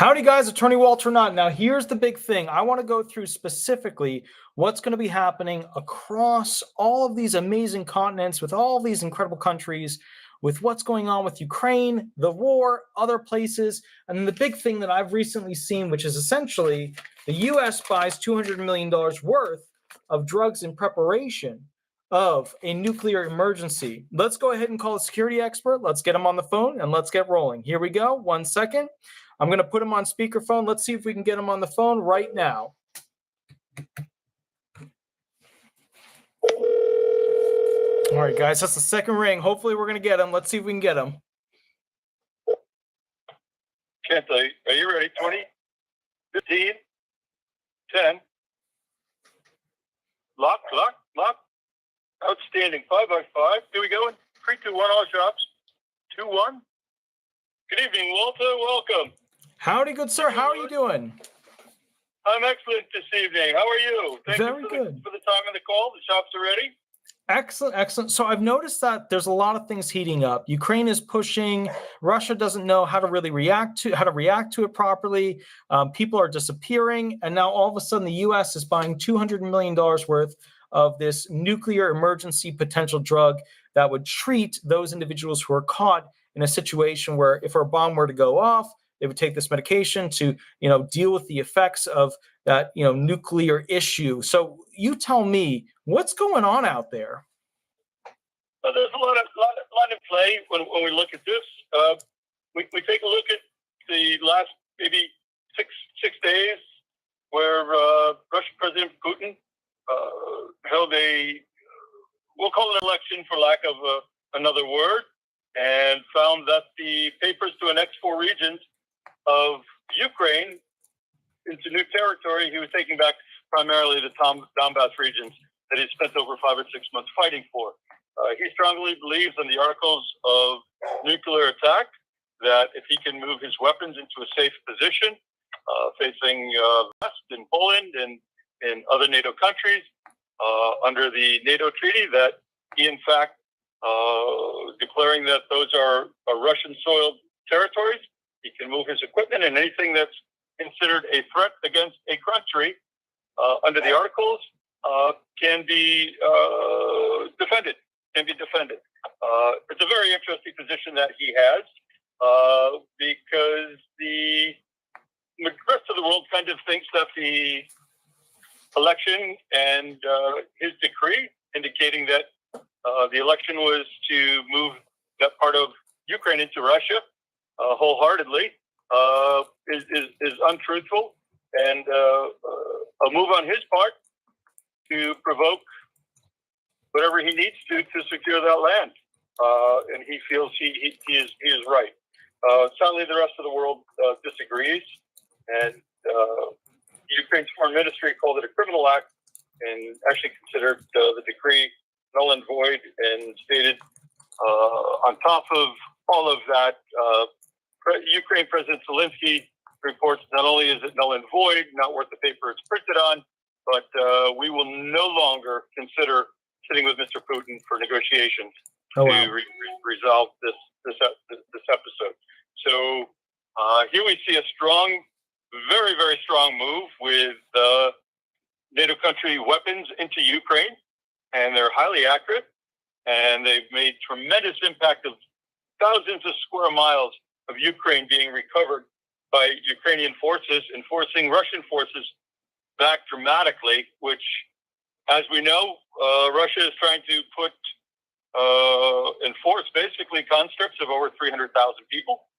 Howdy, guys. Attorney Walter Hnot. Now, here's the big thing. I want to go through specifically what's going to be happening across all of these amazing continents with all these incredible countries, with what's going on with Ukraine, the war, other places. And then the big thing that I've recently seen, which is essentially the U.S. buys $200 million worth of drugs in preparation of a nuclear emergency. Let's go ahead and call a security expert. Let's get him on the phone and let's get rolling. Here we go. 1 second. I'm going to put him on speakerphone. Let's see if we can get him on the phone right now. All right, guys, that's the second ring. Hopefully we're going to get him. Let's see if we can get him. Can't tell you. Are you ready? 20, 15, 10. Lock. Outstanding. 5 by 5. Here we go. 3, 2, 1, all shops. 2, 1. Good evening, Walter. Welcome. Howdy, good sir. How are you doing? I'm excellent this evening. How are you? Thank Very you good. for the time of the call. The shops are ready. Excellent. So I've noticed that there's a lot of things heating up. Ukraine is pushing. Russia doesn't know how to really react to it properly. People are disappearing, and now all of a sudden the U.S. is buying $200 million worth of this nuclear emergency potential drug that would treat those individuals who are caught in a situation where if a bomb were to go off, they would take this medication to, deal with the effects of that, nuclear issue. So you tell me, what's going on out there? Well, there's a lot in play when we look at this. We take a look at the last maybe six days where Russian President Putin held we'll call it an election for lack of another word, and found that the papers to annex 4 regions of Ukraine into new territory he was taking back primarily the Donbass regions that he spent over 5 or 6 months fighting for. He strongly believes in the articles of nuclear attack that if he can move his weapons into a safe position, facing West and Poland and other NATO countries under the NATO treaty, that he in fact declaring that those are Russian-soiled territories. He can move his equipment and anything that's considered a threat against a country under the articles can be defended. It's a very interesting position that he has because the rest of the world kind of thinks that the election and his decree indicating that the election was to move that part of Ukraine into Russia wholeheartedly is untruthful, and a move on his part to provoke whatever he needs to secure that land, and he feels he is right. Sadly, the rest of the world disagrees, and Ukraine's foreign ministry called it a criminal act and actually considered the decree null and void, and stated on top of all of that, Ukraine President Zelensky reports not only is it null and void, not worth the paper it's printed on, but we will no longer consider sitting with Mr. Putin for negotiations to resolve this episode. So here we see a strong, very, very strong move with NATO country weapons into Ukraine, and they're highly accurate, and they've made tremendous impact of thousands of square miles of Ukraine being recovered by Ukrainian forces, enforcing Russian forces back dramatically, which, as we know, Russia is trying to enforce basically conscripts of over 300,000 people.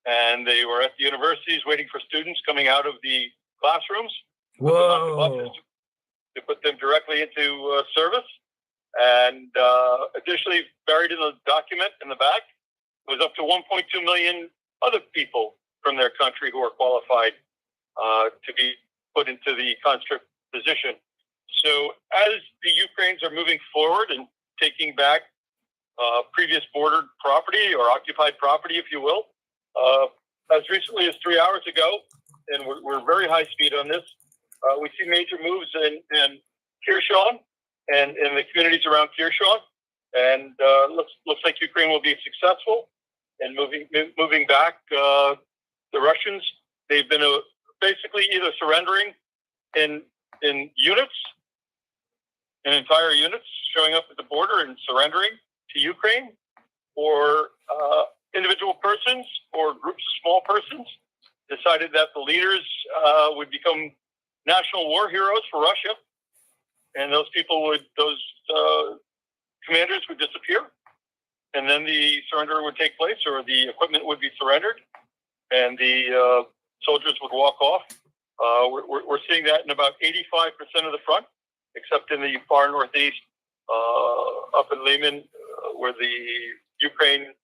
And they were at the universities waiting for students coming out of the classrooms. Whoa. To put them directly into service. And additionally, buried in the document in the back was up to 1.2 million other people from their country who are qualified to be put into the conscript position. So as the Ukrainians are moving forward and taking back previous bordered property or occupied property, if you will, as recently as 3 hours ago, and we're very high speed on this, we see major moves in Kherson and in the communities around Kherson, and looks like Ukraine will be successful in moving back the Russians. They they've been basically either surrendering in units, in entire units, showing up at the border and surrendering to Ukraine, or individual persons or groups of small persons decided that the leaders would become national war heroes for Russia, and those commanders would disappear, and then the surrender would take place, or the equipment would be surrendered, and the soldiers would walk off. We're seeing that in about 85% of the front, except in the far northeast, up in Lyman, where the Ukraine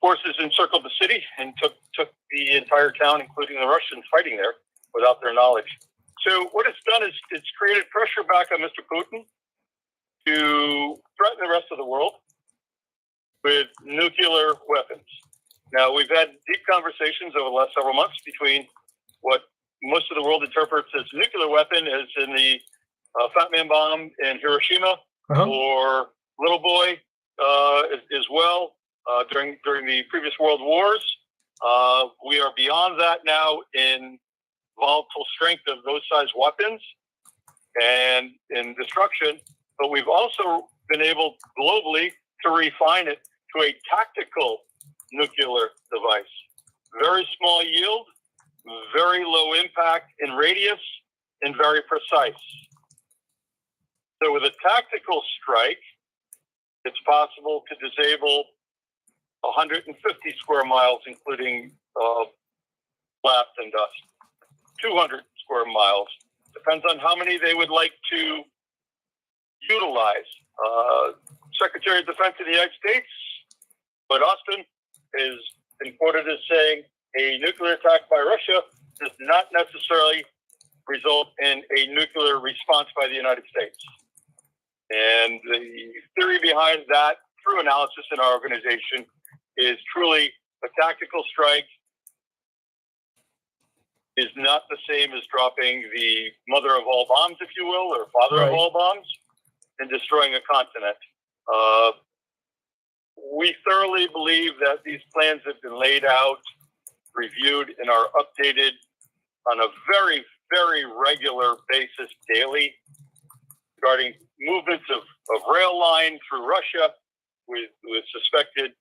forces encircled the city and took the entire town, including the Russians fighting there, without their knowledge. So what it's done is it's created pressure back on Mr. Putin to threaten the rest of the world with nuclear weapons. Now, we've had deep conversations over the last several months between what most of the world interprets as a nuclear weapon, as in the Fat Man bomb in Hiroshima, or Little Boy as well during the previous world wars. We are beyond that now in volatile strength of those size weapons and in destruction, but we've also been able globally to refine it to a tactical nuclear device. Very small yield, very low impact in radius, and very precise. So with a tactical strike, it's possible to disable 150 square miles, including blast and dust. 200 square miles. Depends on how many they would like to utilize. Secretary of Defense of the United States, Lloyd Austin, has been quoted as saying a nuclear attack by Russia does not necessarily result in a nuclear response by the United States. And the theory behind that, through analysis in our organization, is truly a tactical strike is not the same as dropping the mother of all bombs, if you will, or father of all bombs, and destroying a continent. We thoroughly believe that these plans have been laid out, reviewed, and are updated on a very, very regular basis daily regarding movements of rail line through Russia with suspected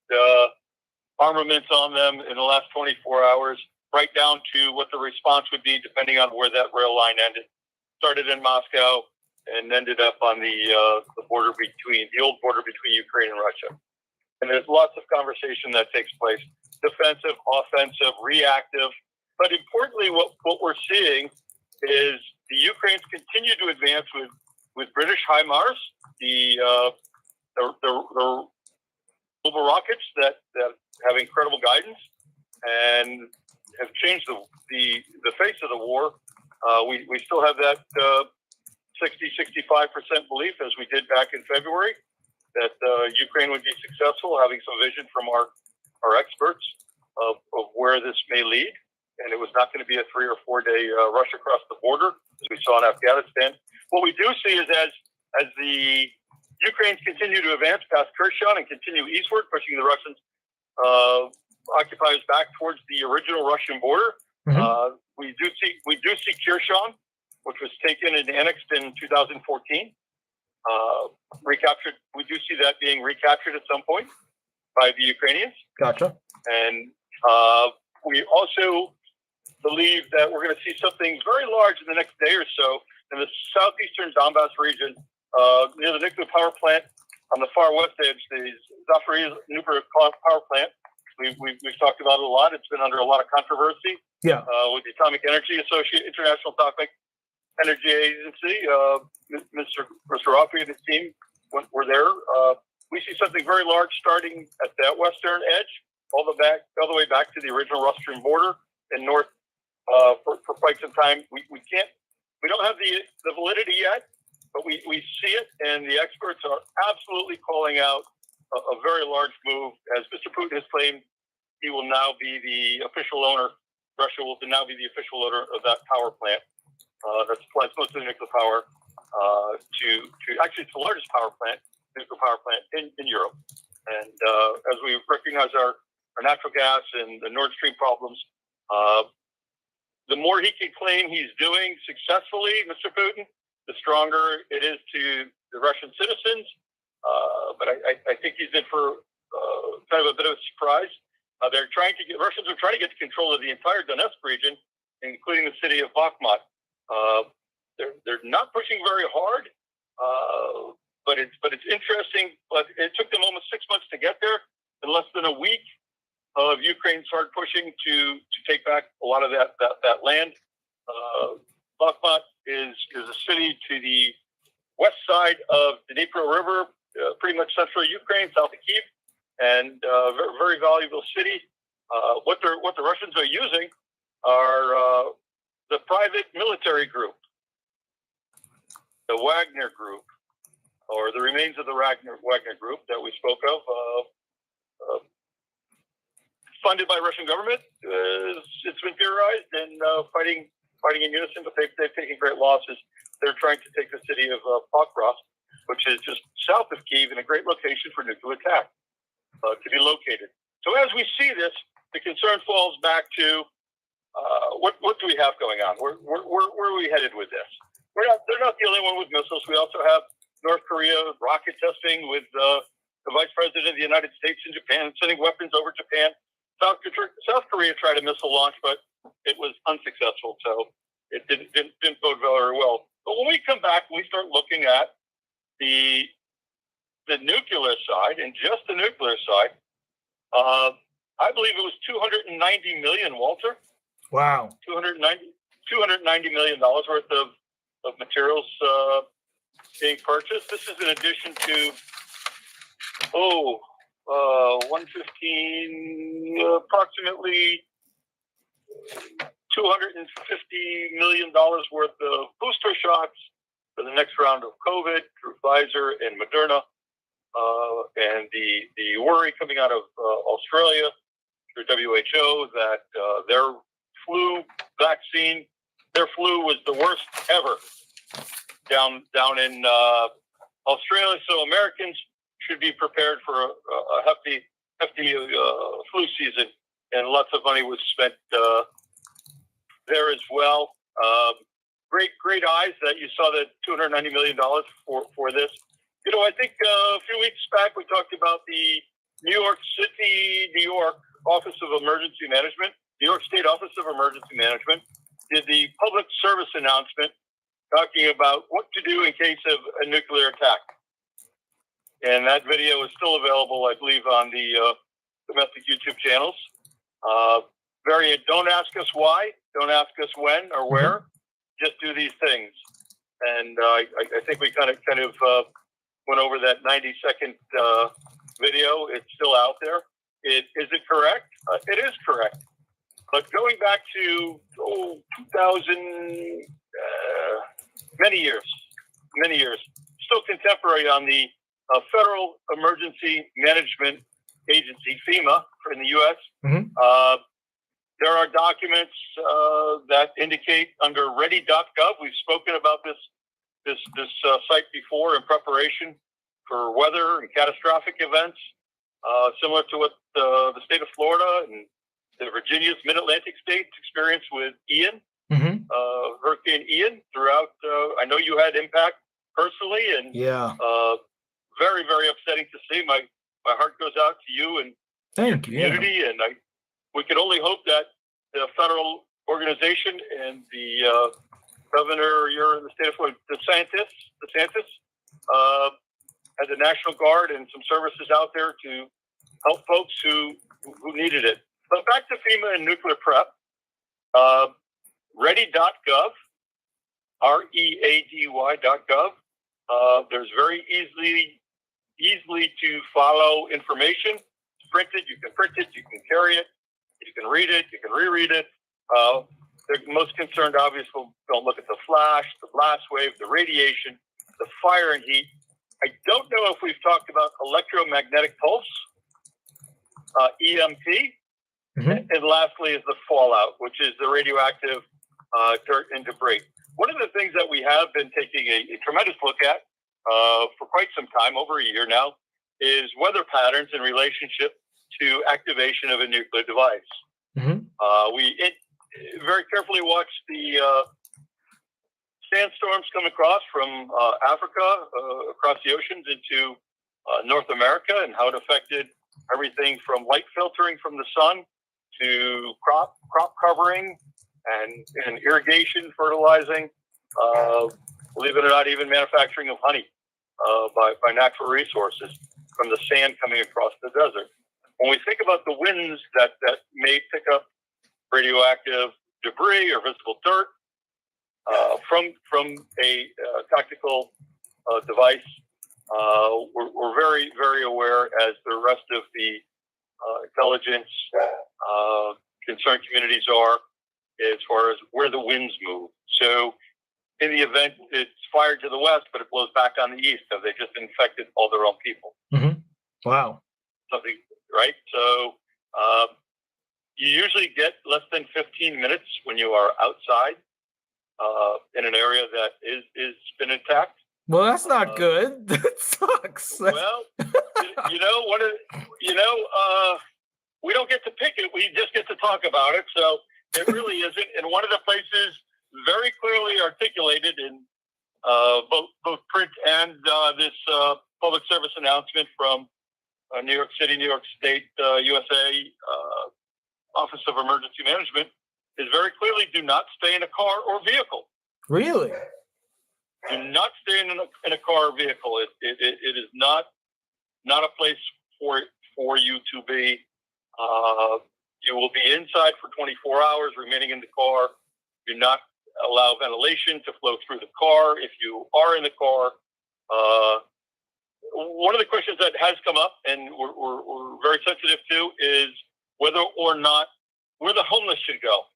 armaments on them in the last 24 hours, right down to what the response would be depending on where that rail line ended. Started in Moscow and ended up on the border the old border between Ukraine and Russia. And there's lots of conversation that takes place, defensive, offensive, reactive. But importantly, what we're seeing is the Ukrainians continue to advance with British HIMARS, the global rockets that have incredible guidance and have changed the face of the war. We still have that 60-65% belief, as we did back in February, that Ukraine would be successful, having some vision from our experts of where this may lead. And it was not going to be a 3 or 4 day rush across the border, as we saw in Afghanistan. What we do see is as the Ukrainians continue to advance past Kherson and continue eastward, pushing the Russians occupiers back towards the original Russian border. We do see Kherson, which was taken and annexed in 2014, recaptured. We do see that being recaptured at some point by the Ukrainians. Gotcha. And we also believe that we're going to see something very large in the next day or so in the southeastern Donbass region, near the nuclear power plant on the far west edge, the Zaporizhzhia nuclear power plant. We've talked about it a lot. It's been under a lot of controversy. With the International Atomic Energy Agency, Mr. Rafi and his team were there. We see something very large starting at that western edge, all the way back to the original Russian border and north for quite some time. We don't have the validity yet, but we see it, and the experts are absolutely calling out a very large move. As Mr. Putin has claimed, he will now be the official owner. Russia will now be the official owner of that power plant that supplies most of the nuclear power actually it's the largest nuclear power plant in Europe. And as we recognize our natural gas and the Nord Stream problems, the more he can claim he's doing successfully, Mr. Putin, the stronger it is to the Russian citizens. But I think he's in for kind of a bit of a surprise. Russians are trying to get control of the entire Donetsk region, including the city of Bakhmut. They're not pushing very hard, but it's interesting. But it took them almost 6 months to get there. In less than a week of Ukraine started pushing to take back a lot of that land. Bakhmut is a city to the west side of the Dnipro River, pretty much central Ukraine, south of Kyiv, and very valuable city. What the Russians are using are the private military group, the Wagner group, or the remains of the Wagner group that we spoke of, funded by Russian government. It's been theorized and fighting in unison, but they've taken great losses. They're trying to take the city of Pokrovsk, which is just south of Kyiv, and a great location for nuclear attack to be located. So as we see this, the concern falls back to what do we have going on? Where are we headed with this? They're not the only one with missiles. We also have North Korea rocket testing with the Vice President of the United States and Japan, sending weapons over Japan. South Korea tried a missile launch, but it was unsuccessful, so it didn't bode very well. But when we come back, we start looking at the nuclear side, and just the nuclear side. I believe it was $290 million, Walter. Wow. $290 million worth of materials being purchased. This is in addition to 115, approximately $250 million worth of booster shots for the next round of COVID through Pfizer and Moderna, and the worry coming out of Australia through WHO that their flu vaccine, their flu was the worst ever down in Australia. So Americans should be prepared for a hefty flu season, and lots of money was spent there as well. Great eyes that you saw that $290 million for this. You know, I think a few weeks back we talked about the New York Office of Emergency Management, New York State Office of Emergency Management, did the public service announcement talking about what to do in case of a nuclear attack. And that video is still available, I believe, on the domestic YouTube channels. Don't ask us why, don't ask us when or where, just do these things. And I think we kind of went over that 90-second video. It's still out there. Is it correct? It is correct. But going back to 2000, many years, still contemporary on the Federal Emergency Management Agency, FEMA, in the U.S. There are documents that indicate under ready.gov. We've spoken about this site before in preparation for weather and catastrophic events, similar to what the state of Florida and the Virginia's mid-Atlantic states experienced with Ian, Hurricane Ian throughout. I know you had impact personally, and very, very upsetting to see. My heart goes out to you and your community, and we can only hope that the federal organization and the governor, you're in the state of Florida, DeSantis, has a National Guard and some services out there to help folks who needed it. But back to FEMA and nuclear prep. Ready.gov, READY.gov. There's very easily to follow information. It's printed, you can print it, you can carry it, you can read it, you can reread it. They're most concerned, obviously, don't look at the flash, the blast wave, the radiation, the fire and heat. I don't know if we've talked about electromagnetic pulse, EMP, and lastly is the fallout, which is the radioactive dirt and debris. One of the things that we have been taking a tremendous look at for quite some time, over a year now, is weather patterns in relationship to activation of a nuclear device. very carefully watched the sandstorms come across from Africa, across the oceans into North America, and how it affected everything from light filtering from the sun to crop covering and irrigation, fertilizing, believe it or not, even manufacturing of honey by natural resources from the sand coming across the desert. When we think about the winds that may pick up radioactive debris or visible dirt from a tactical device, we're very, very aware, as the rest of the intelligence concerned communities are, as far as where the winds move. So in the event it's fired to the west, but it blows back on the east, have they just infected all their own people? Mm-hmm. Wow. Something, right? So you usually get less than 15 minutes when you are outside in an area that is been attacked. Well, that's not good. That sucks. Well, we don't get to pick it. We just get to talk about it. So it really isn't. And one of the places very clearly articulated in both print and this public service announcement from New York City, New York State, USA Office of Emergency Management is very clearly: do not stay in a car or vehicle. Really? Do not stay in a car or vehicle. It is not a place for you to be. You will be inside for 24 hours, remaining in the car. Do not allow ventilation to flow through the car if you are in the car. One of the questions that has come up, and we're very sensitive to, is whether or not where the homeless should go.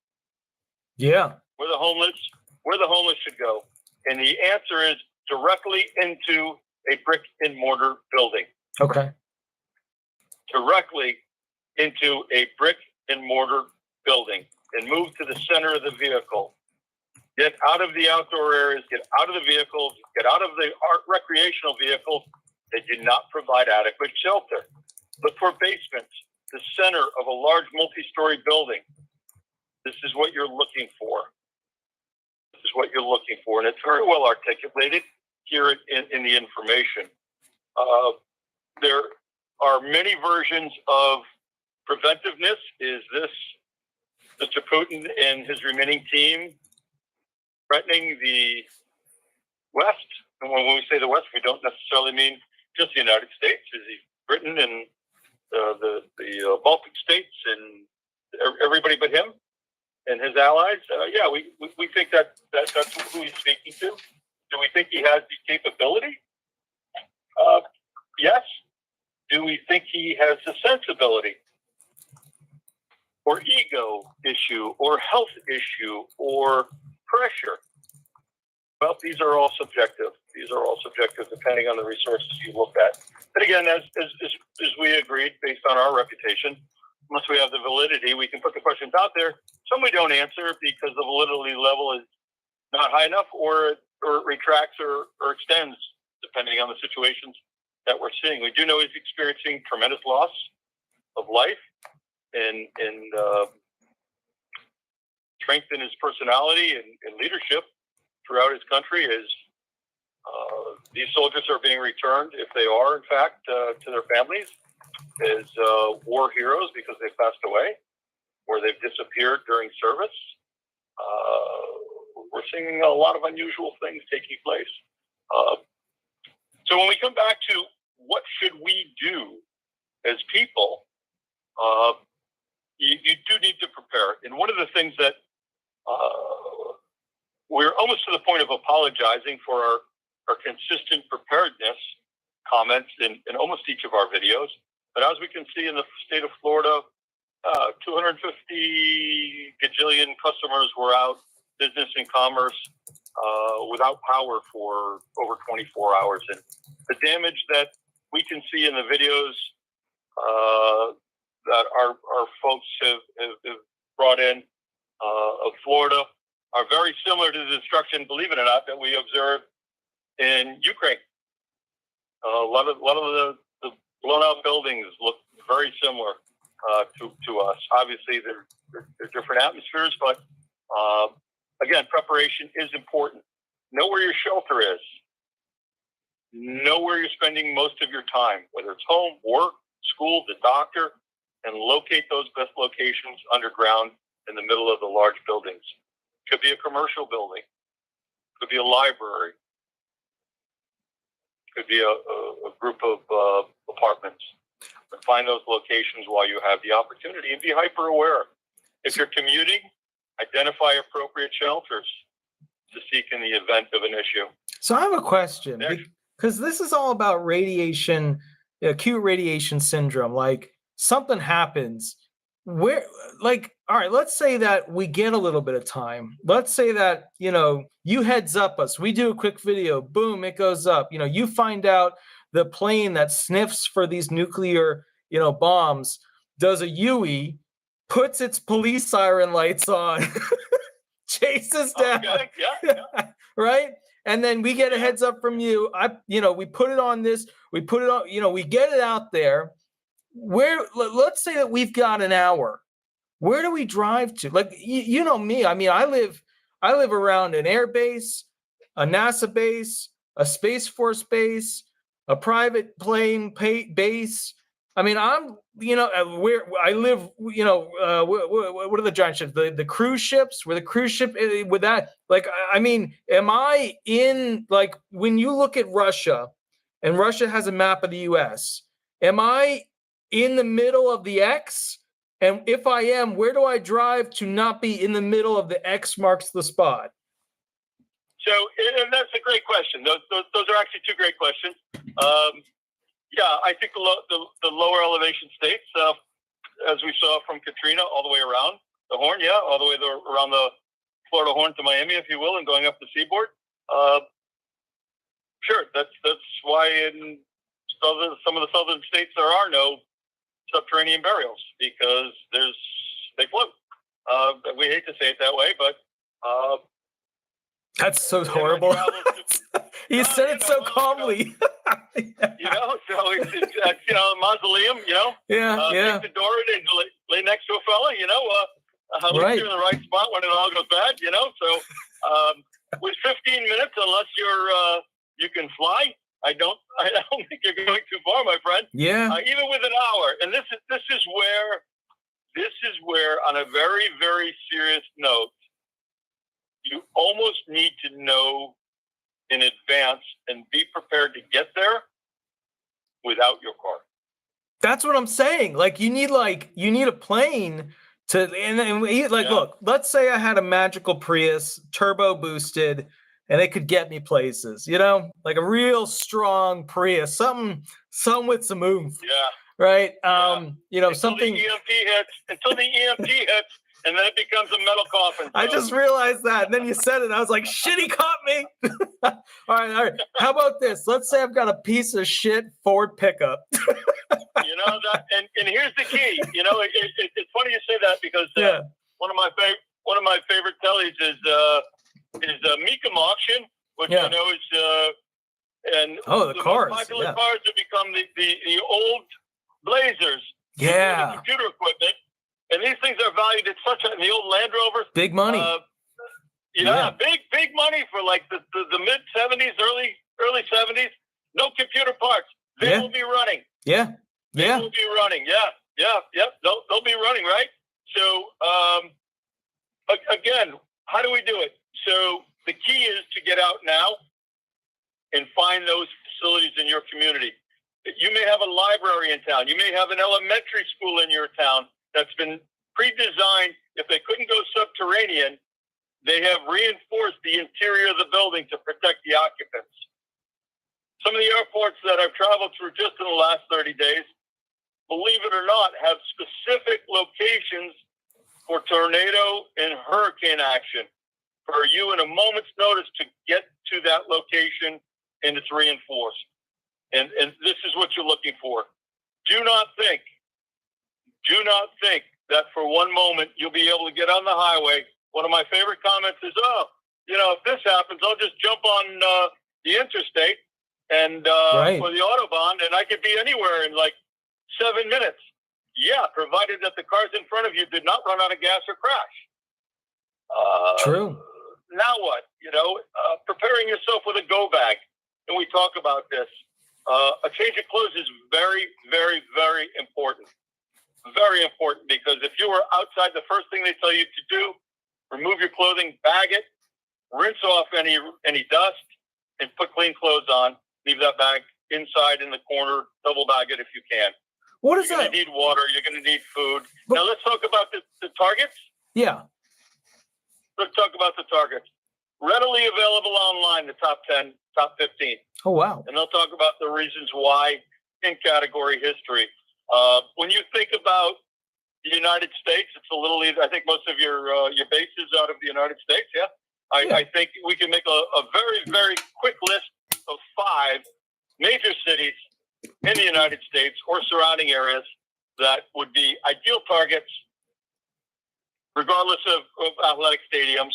Yeah. Where the homeless should go. And the answer is directly into a brick and mortar building. Okay. Directly into a brick and mortar building, and move to the center of the vehicle. Get out of the outdoor areas, get out of the vehicles, get out of the recreational vehicles that do not provide adequate shelter. Look for basements, the center of a large multi-story building. This is what you're looking for. This is what you're looking for. And it's very well articulated here in the information. There are many versions of preventiveness. Is this Mr. Putin and his remaining team threatening the West? And when we say the West, we don't necessarily mean just the United States. Is he Britain and the Baltic states and everybody but him and his allies? Yeah, we think that's who he's speaking to. Do we think he has the capability? Yes. Do we think he has the sensibility, or ego issue, or health issue, or pressure? Well, these are all subjective. These are all subjective depending on the resources you look at. But again, as we agreed, based on our reputation, unless we have the validity, we can put the questions out there. Some we don't answer because the validity level is not high enough, or it retracts or extends depending on the situations that we're seeing. We do know he's experiencing tremendous loss of life and strength in his personality and leadership throughout his country. As these soldiers are being returned, if they are in fact to their families, as war heroes because they've passed away or they've disappeared during service. We're seeing a lot of unusual things taking place. So when we come back to what should we do as people, you do need to prepare. And one of the things that we're almost to the point of apologizing for our consistent preparedness comments in almost each of our videos. But as we can see in the state of Florida, 250 gajillion customers were out, business and commerce, without power for over 24 hours. And the damage that we can see in the videos that our folks have brought in of Florida are very similar to the destruction, believe it or not, that we observed in Ukraine. A lot of the blown out buildings look very similar to us. Obviously, they're different atmospheres, but again, preparation is important. Know where your shelter is. Know where you're spending most of your time, whether it's home, work, school, the doctor, and locate those best locations underground in the middle of the large buildings. Could be a commercial building. Could be a library. Could be a group of apartments. But find those locations while you have the opportunity and be hyper aware. If you're commuting, identify appropriate shelters to seek in the event of an issue. So I have a question, because this is all about radiation, acute radiation syndrome. Like something happens where, like, all right, let's say that we get a little bit of time. Let's say that, you heads up us, we do a quick video, boom, it goes up. You find out the plane that sniffs for these nuclear, bombs does a UE, puts its police siren lights on, chases down, right? And then we get a heads up from you. We put it on this, we put it on, we get it out there. Let's say that we've got an hour. Where do we drive to? Like, you know me. I mean, I live around an air base, a NASA base, a Space Force base, a private plane base. I mean, where I live, what are the giant ships? The cruise ships, where the cruise ship with that, like, I mean, am I in, like, when you look at Russia and Russia has a map of the US, am I in the middle of the X? And if I am, where do I drive to not be in the middle of the X marks the spot? So, and that's a great question. Those are actually two great questions. Yeah, I think the lower elevation states, as we saw from Katrina, all the way around the Horn, all the way around the Florida Horn to Miami, if you will, and going up the seaboard. Sure, that's why in some of the southern states there are no subterranean burials, because they float. We hate to say it that way, but that's so horrible. You said it so calmly. So it's a mausoleum, take the door and lay next to a fella, right. You're in the right spot when it all goes bad, So with 15 minutes, unless you can fly, I don't think you're going too far, my friend. Yeah. Even with an hour, and this is where, on a very, very serious note, you almost need to know in advance and be prepared to get there without your car. That's what I'm saying. Like, you need a plane to, look, let's say I had a magical Prius, turbo boosted, and it could get me places, like a real strong Prius, something with some oomph. Yeah. Right. Until something. Until the EMP hits, and then it becomes a metal coffin. So. I just realized that. And then you said it. I was like, shit, he caught me. All right. How about this? Let's say I've got a piece of shit Ford pickup. That, and here's the key. It's funny you say that, because one of my favorite tellies is Mecum Auction, which I know is and the cars. Most popular cars have become the old Blazers. Yeah. Computer equipment. And these things are valued at the old Land Rovers. Big money. Big money for like the mid 70s, early 70s. No computer parts. They will be running. Yeah. They will be running. Yeah. They'll be running, right? So, again, how do we do it? So the key is to get out now and find those facilities in your community. You may have a library in town. You may have an elementary school in your town that's been pre-designed. If they couldn't go subterranean, they have reinforced the interior of the building to protect the occupants. Some of the airports that I've traveled through just in the last 30 days, believe it or not, have specific locations for tornado and hurricane action for you in a moment's notice to get to that location, and it's reinforced. And this is what you're looking for. Do not think that for one moment you'll be able to get on the highway. One of my favorite comments is, if this happens, I'll just jump on the interstate and or the Autobahn, and I could be anywhere in like 7 minutes. Yeah, provided that the cars in front of you did not run out of gas or crash. True. now what? Preparing yourself with a go bag. And we talk about this. A change of clothes is very, very, very important. Very important, because if you are outside, the first thing they tell you to do, remove your clothing, bag it, rinse off any dust, and put clean clothes on. Leave that bag inside in the corner. Double bag it if you can. What is You're that? going to need water. You're going to need food. But, now let's talk about the targets. yeah. Let's talk about the targets. Readily available online, the top 10, top 15. Oh, wow. And they'll talk about the reasons why in category history. When you think about the United States, it's a little easy. I think most of your base is out of the United States, yeah? I think we can make a very, very quick list of 5 major cities in the United States or surrounding areas that would be ideal targets, regardless of athletic stadiums.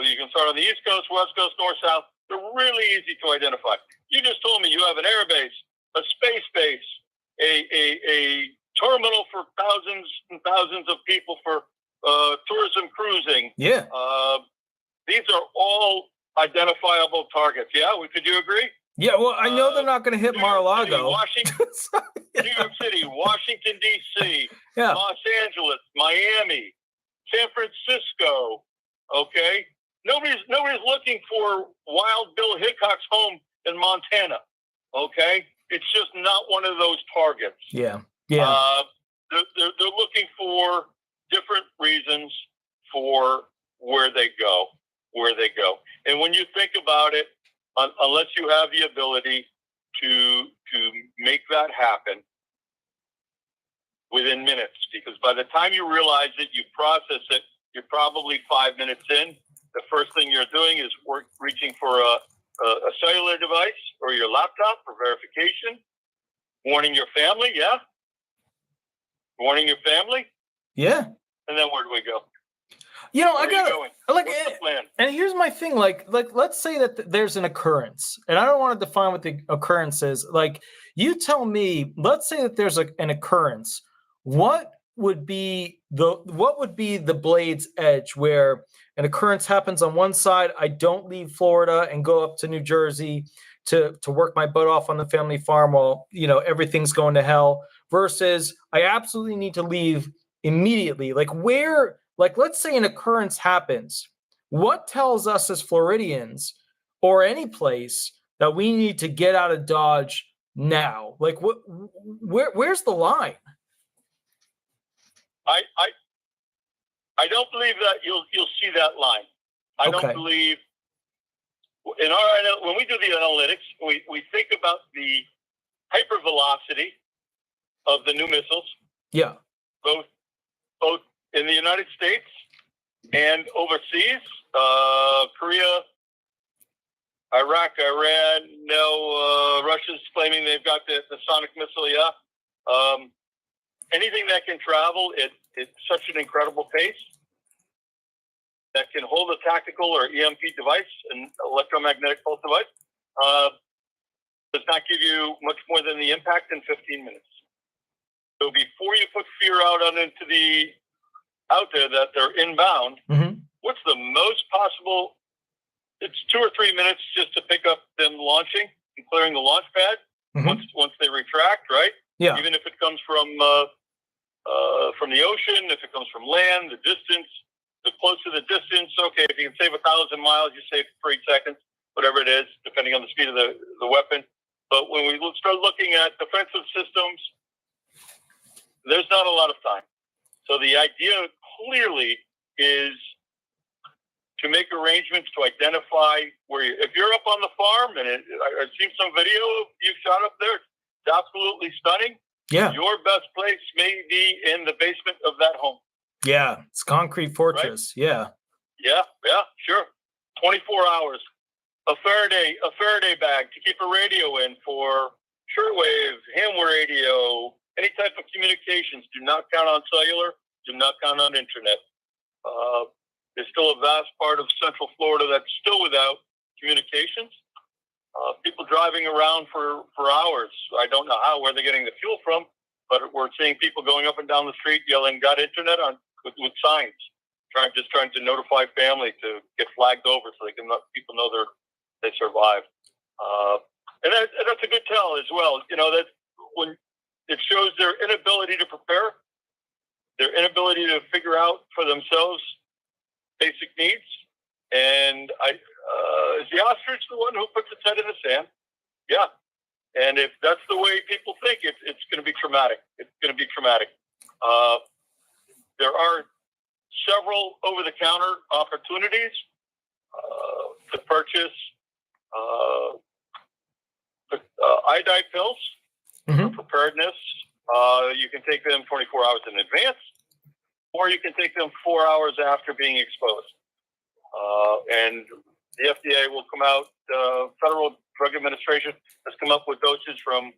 You can start on the East Coast, West Coast, North, South. They're really easy to identify. You just told me you have an air base, a space base, a terminal for thousands and thousands of people for tourism cruising. Yeah. These are all identifiable targets. Yeah, could you agree? Yeah, well, I know they're not going to hit Mar-a-Lago. New York City, Washington, D.C., Yeah. Los Angeles, Miami, San Francisco, okay? Nobody's looking for Wild Bill Hickok's home in Montana, okay? It's just not one of those targets. Yeah. Yeah. They're looking for different reasons for where they go. And when you think about it, unless you have the ability to make that happen within minutes, because by the time you realize it, you process it, you're probably 5 minutes in. The first thing you're doing is reaching for a cellular device or your laptop for verification, warning your family, yeah? Warning your family? Yeah. And then where do we go? I got like, what's the plan? and here's my thing. Like, let's say that there's an occurrence, and I don't want to define what the occurrence is. Like, you tell me. Let's say that there's an occurrence. What would be the blade's edge where an occurrence happens on one side? I don't leave Florida and go up to New Jersey to work my butt off on the family farm while everything's going to hell. Versus, I absolutely need to leave immediately. Like, where? Like, let's say an occurrence happens. What tells us as Floridians or any place that we need to get out of Dodge now? Like, where's the line? I don't believe that you'll see that line. I don't believe when we do the analytics, we think about the hypervelocity of the new missiles. Yeah. Both in the United States and overseas, Korea, Iraq, Iran. No, Russia's claiming they've got the sonic missile. Yeah. Anything that can travel at such an incredible pace that can hold a tactical or EMP device, an electromagnetic pulse device, does not give you much more than the impact in 15 minutes. So before you put fear out there that they're inbound, what's the most possible? It's 2 or 3 minutes just to pick up them launching and clearing the launch pad once they retract, right? Yeah. Even if it comes from the ocean, if it comes from land, the distance, the closer the distance, okay, if you can save 1,000 miles, you save 3 seconds, whatever it is, depending on the speed of the weapon. But when we start looking at defensive systems, there's not a lot of time. So the idea clearly is to make arrangements to identify where if you're up on the farm, and I've seen some video you shot up there, it's absolutely stunning. Yeah. Your best place may be in the basement of that home. Yeah. It's concrete fortress. Right? Yeah. Yeah, sure. 24 hours. A Faraday bag to keep a radio in for shortwave, ham radio, any type of communications. Do not count on cellular. Do not count on internet. There's still a vast part of Central Florida that's still without communications. People driving around for hours. I don't know where they're getting the fuel from, but we're seeing people going up and down the street yelling, "Got internet?" with signs. trying to notify family to get flagged over so they can let people know they survived. And that's a good tell as well. You know, that when it shows their inability to prepare, their inability to figure out for themselves basic needs. And is the ostrich the one who puts its head in the sand? Yeah. And if that's the way people think, it's going to be traumatic. It's going to be traumatic. There are several over-the-counter opportunities to purchase iodide pills for preparedness. You can take them 24 hours in advance, or you can take them 4 hours after being exposed. And the FDA will come out, Federal Drug Administration has come up with doses from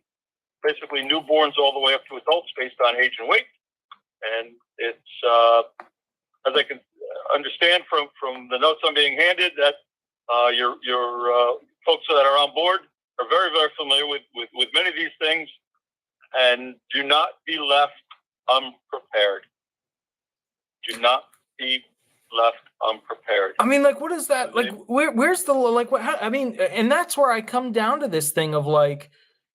basically newborns all the way up to adults based on age and weight. And it's, as I can understand from the notes I'm being handed, that your folks that are on board are very, very familiar with many of these things, and do not be left unprepared. Do not be left unprepared. I mean, like, what is that? Like, where's the, like, what, how, I mean, and that's where I come down to this thing of like,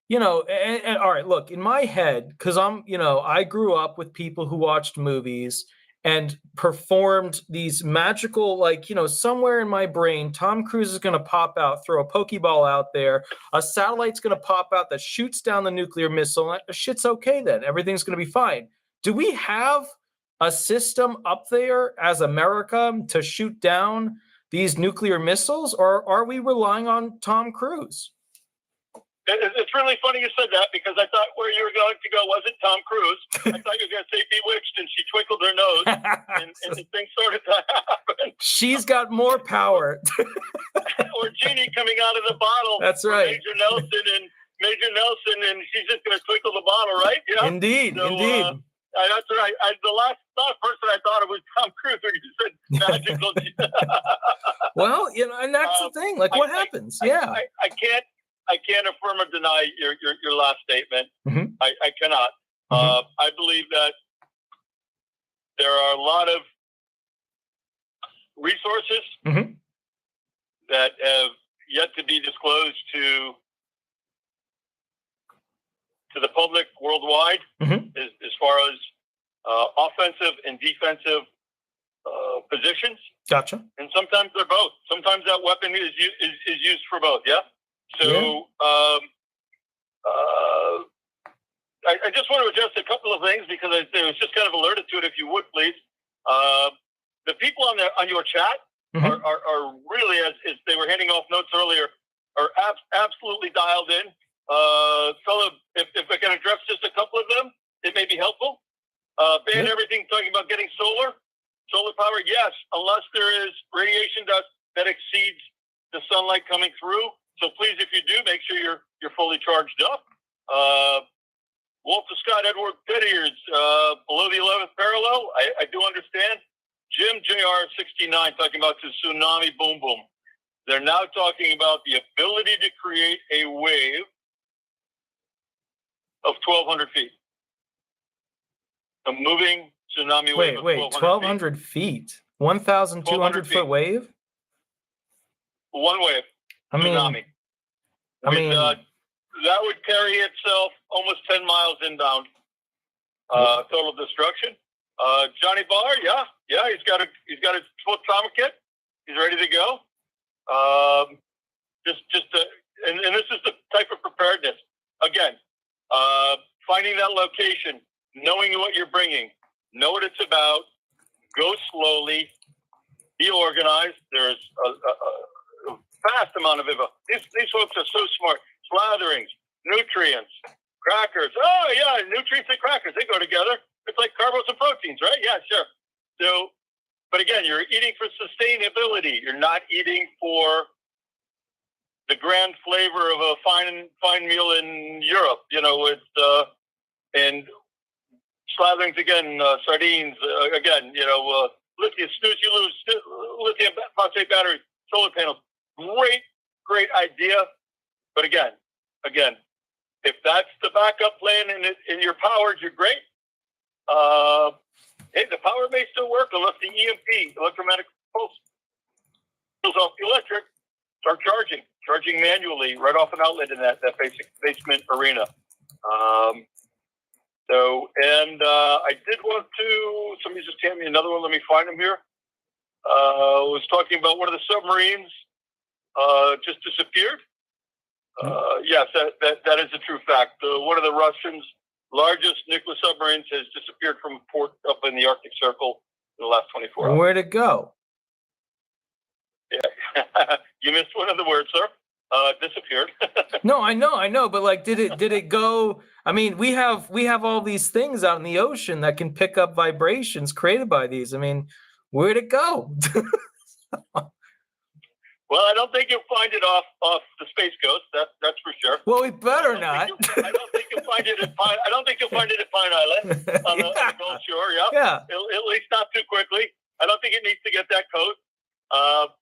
you know, and all right, look, in my head, because I'm, you know, I grew up with people who watched movies and performed these magical, like, you know, somewhere in my brain, Tom Cruise is going to pop out, throw a Pokeball out there, a satellite's going to pop out that shoots down the nuclear missile, and shit's okay then. Everything's going to be fine. Do we have a system up there as America to shoot down these nuclear missiles, or are we relying on Tom Cruise? It's really funny you said that, because I thought where you were going to go wasn't Tom Cruise. I thought you were going to say Bewitched, and she twinkled her nose, and the thing started to happen. She's got more power. Or Genie coming out of the bottle. That's right. Major Nelson, and she's just going to twinkle the bottle, right? Yeah. Indeed, so, indeed. That's right. The last person I thought it was Tom Cruise when you said magical. Well, you know, and that's the thing. Like, what happens? I can't affirm or deny your last statement. Mm-hmm. I cannot. I believe that there are a lot of resources that have yet to be disclosed to the public worldwide, as far as offensive and defensive positions. Gotcha. And sometimes they're both. Sometimes that weapon is used for both. Yeah. So I just want to address a couple of things, because I was just kind of alerted to it. If you would, please. The people on your chat are really, as they were handing off notes earlier, are absolutely dialed in. Philip, if I can address just a couple of them, it may be helpful. Ban everything talking about getting solar power. Yes, unless there is radiation dust that exceeds the sunlight coming through. So please, if you do, make sure you're fully charged up. Walter Scott, Edward Pittiers, below the 11th parallel. I do understand. Jim JR 69 talking about the tsunami boom boom. They're now talking about the ability to create a wave of 1,200 feet. A moving tsunami wave. Wait, 1,200 feet? 1,200 foot wave? One wave. Tsunami. That would carry itself almost 10 miles inbound. Total destruction. Johnny Barr, yeah, he's got his full trauma kit. He's ready to go. And this is the type of preparedness. Again, finding that location, knowing what you're bringing, know what it's about, go slowly, be organized. There's a vast amount of info. These folks are so smart. Slatherings, nutrients, crackers. Oh, yeah, nutrients and crackers, they go together. It's like carbs and proteins, right? Yeah, sure. So, but again, you're eating for sustainability. You're not eating for the grand flavor of a fine meal in Europe, you know, with and slatherings again, sardines again, you know, lithium, lithium phosphate batteries, solar panels. Great idea. But again, if that's the backup plan and you're powered, you're great. Hey, the power may still work unless the EMP, electromagnetic pulse, pulls off the electric, start charging manually right off an outlet in that basic basement arena. I did want to, somebody just handed me another one. Let me find him here. Was talking about one of the submarines just disappeared. Yes, that is a true fact. One of the Russians' largest nuclear submarines has disappeared from a port up in the Arctic Circle in the last 24 hours. Where'd it go? Yeah, you missed one of the words, sir. Disappeared. No, I know, but like, did it go? I mean, we have all these things out in the ocean that can pick up vibrations created by these. I mean, where'd it go? Well, I don't think you'll find it off the Space Coast. That's for sure. Well, we better not. I don't think you'll find it at Pine. I don't think you'll find it at Pine Island on the Gulf Shore. Yeah. Yeah. At least not too quickly. I don't think it needs to get that code.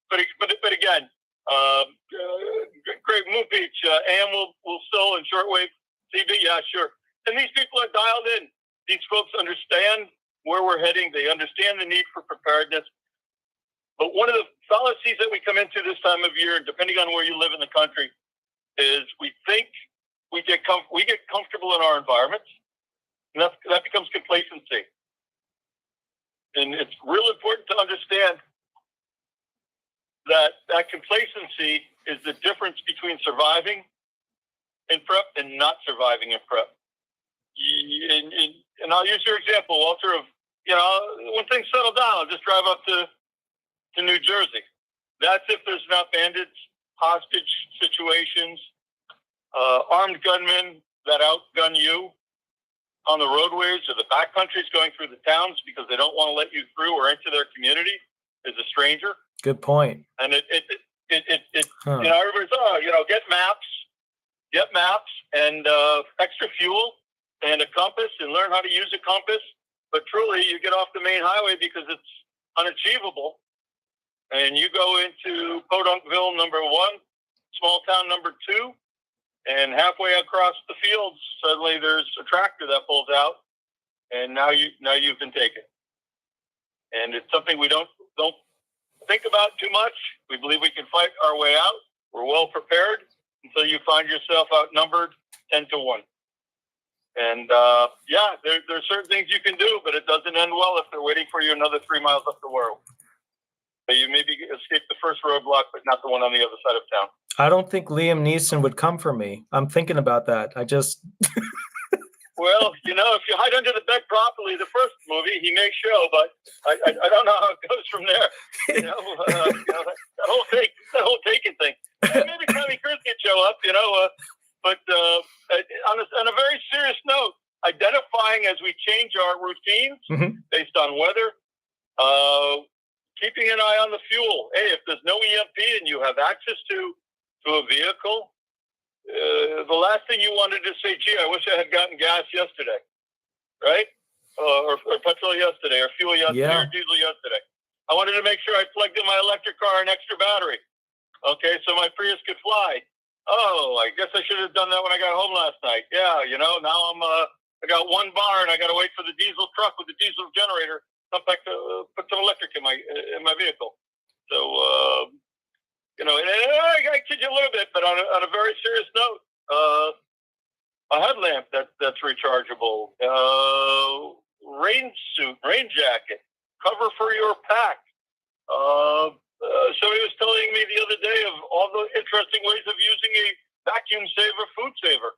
But again, great Moon Beach. AM will still in shortwave. TV, yeah, sure. And these people are dialed in. These folks understand where we're heading. They understand the need for preparedness. But one of the fallacies that we come into this time of year, depending on where you live in the country, is we think we get comfortable in our environments, and that becomes complacency. And it's real important to understand that complacency is the difference between surviving in prep and not surviving in prep. And I'll use your example, Walter, of, when things settle down, I'll just drive up to New Jersey. That's if there's not bandits, hostage situations, armed gunmen that outgun you on the roadways or the backcountries going through the towns because they don't want to let you through or into their community as a stranger. Good point. And everybody's, get maps and extra fuel and a compass and learn how to use a compass. But truly, you get off the main highway because it's unachievable. And you go into Podunkville number 1, small town number 2, and halfway across the fields, suddenly there's a tractor that pulls out, and now you've been taken. And it's something we don't think about too much. We believe we can fight our way out. We're well prepared until you find yourself outnumbered 10-1. And there's certain things you can do, but it doesn't end well if they're waiting for you another 3 miles up the road. So you maybe escape the first roadblock, but not the one on the other side of town. I don't think Liam Neeson would come for me. I'm thinking about that. Well, if you hide under the bed properly, the first movie, he may show, but I don't know how it goes from there. That whole taken thing. Maybe Tommy Cruise could show up, but on a very serious note, identifying as we change our routines based on weather, keeping an eye on the fuel. Hey, if there's no EMP and you have access to a vehicle, the last thing you wanted to say, gee, I wish I had gotten gas yesterday, right? Or petrol yesterday, or fuel yesterday, or diesel yesterday. I wanted to make sure I plugged in my electric car an extra battery, okay, so my Prius could fly. Oh, I guess I should have done that when I got home last night. Yeah, now I got one bar and I got to wait for the diesel truck with the diesel generator come back to put some electric in my vehicle. So, and I kid you a little bit, but on a very serious note, a headlamp that's rechargeable, rain suit, rain jacket, cover for your pack. Somebody was telling me the other day of all the interesting ways of using a vacuum saver, food saver,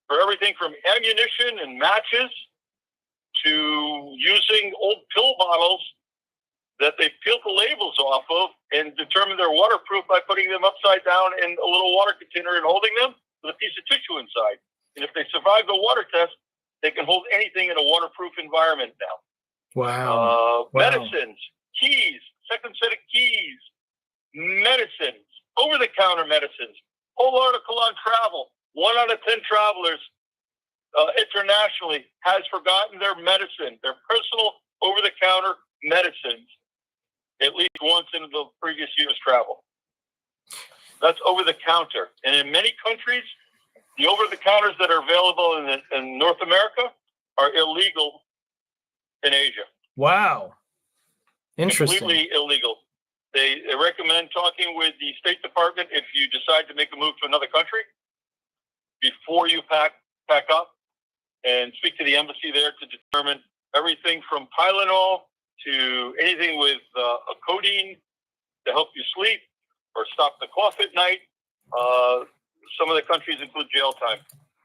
for everything from ammunition and matches to using old pill bottles that they peel the labels off of and determine they're waterproof by putting them upside down in a little water container and holding them with a piece of tissue inside. And if they survive the water test, they can hold anything in a waterproof environment now. Wow. Medicines, keys, second set of keys, medicines, over-the-counter medicines, whole article on travel. 1 out of 10 travelers internationally has forgotten their medicine, their personal over-the-counter medicines, at least once in the previous year's travel. That's over-the-counter. And in many countries, the over-the-counters that are available in North America are illegal in Asia. Wow. Interesting. Completely illegal. They recommend talking with the State Department if you decide to make a move to another country before you pack up, and speak to the embassy there to determine everything from Tylenol to anything with a codeine to help you sleep or stop the cough at night. Some of the countries include jail time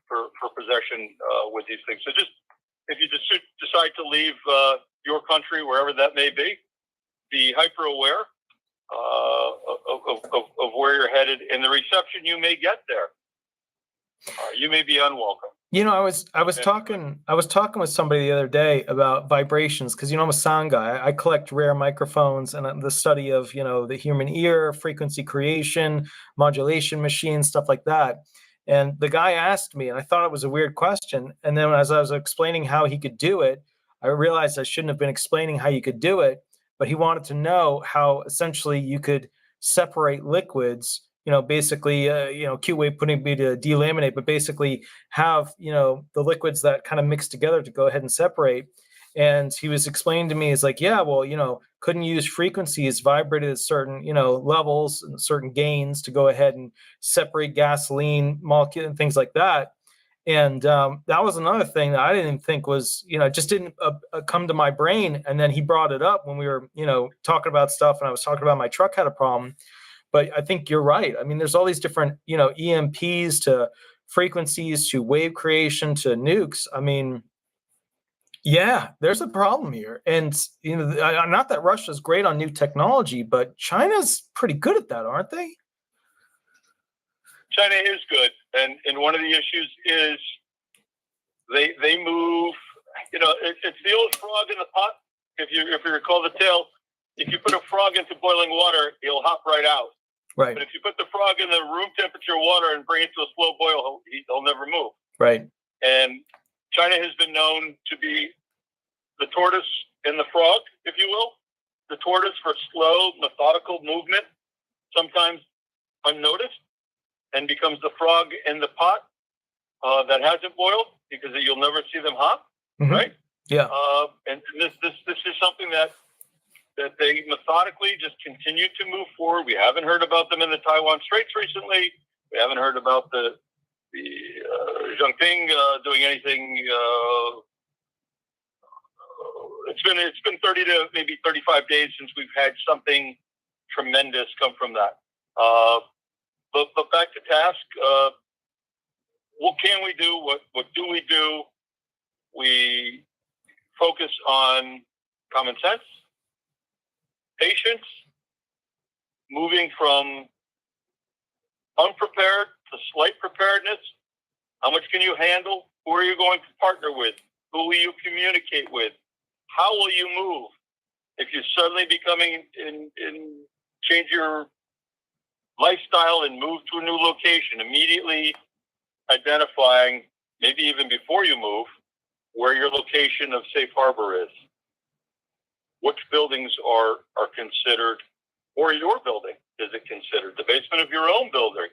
for possession with these things. So just if you just decide to leave your country, wherever that may be hyper aware of where you're headed and the reception you may get there. You may be unwelcome. You know, I was talking with somebody the other day about vibrations, because, you know, I'm a sound guy. I collect rare microphones and the study of, you know, the human ear, frequency creation, modulation machines, stuff like that. And the guy asked me, and I thought it was a weird question. And then as I was explaining how he could do it, I realized I shouldn't have been explaining how you could do it, but he wanted to know how essentially you could separate liquids, you know, basically, you know, cute way of putting me to delaminate, but basically have, you know, the liquids that kind of mix together to go ahead and separate. And he was explaining to me, is like, yeah, well, you know, couldn't use frequencies vibrated at certain, you know, levels and certain gains to go ahead and separate gasoline molecule and things like that. And that was another thing that I didn't think was, you know, just didn't come to my brain. And then he brought it up when we were, you know, talking about stuff, and I was talking about my truck had a problem. But I think you're right. I mean, there's all these different, you know, EMPs to frequencies to wave creation to nukes. I mean, yeah, there's a problem here. And, you know, not that Russia's great on new technology, but China's pretty good at that, aren't they? China is good. And one of the issues is they move, you know, it's the old frog in the pot. If you recall the tale, if you put a frog into boiling water, he'll hop right out. Right. But if you put the frog in the room temperature water and bring it to a slow boil, he'll never move. Right. And China has been known to be the tortoise and the frog, if you will. The tortoise for slow, methodical movement, sometimes unnoticed, and becomes the frog in the pot that hasn't boiled, because you'll never see them hop, right? Yeah. And this is something that they methodically just continue to move forward. We haven't heard about them in the Taiwan Straits recently. We haven't heard about the Jinping doing anything. It's been 30 to maybe 35 days since we've had something tremendous come from that. But back to task. What can we do? What do we do? We focus on common sense, patience, moving from unprepared to slight preparedness. How much can you handle? Who are you going to partner with? Who will you communicate with? How will you move? If you're suddenly becoming change your lifestyle and move to a new location, immediately identifying, maybe even before you move, where your location of safe harbor is. Which buildings are considered, or your building, is it considered? The basement of your own building,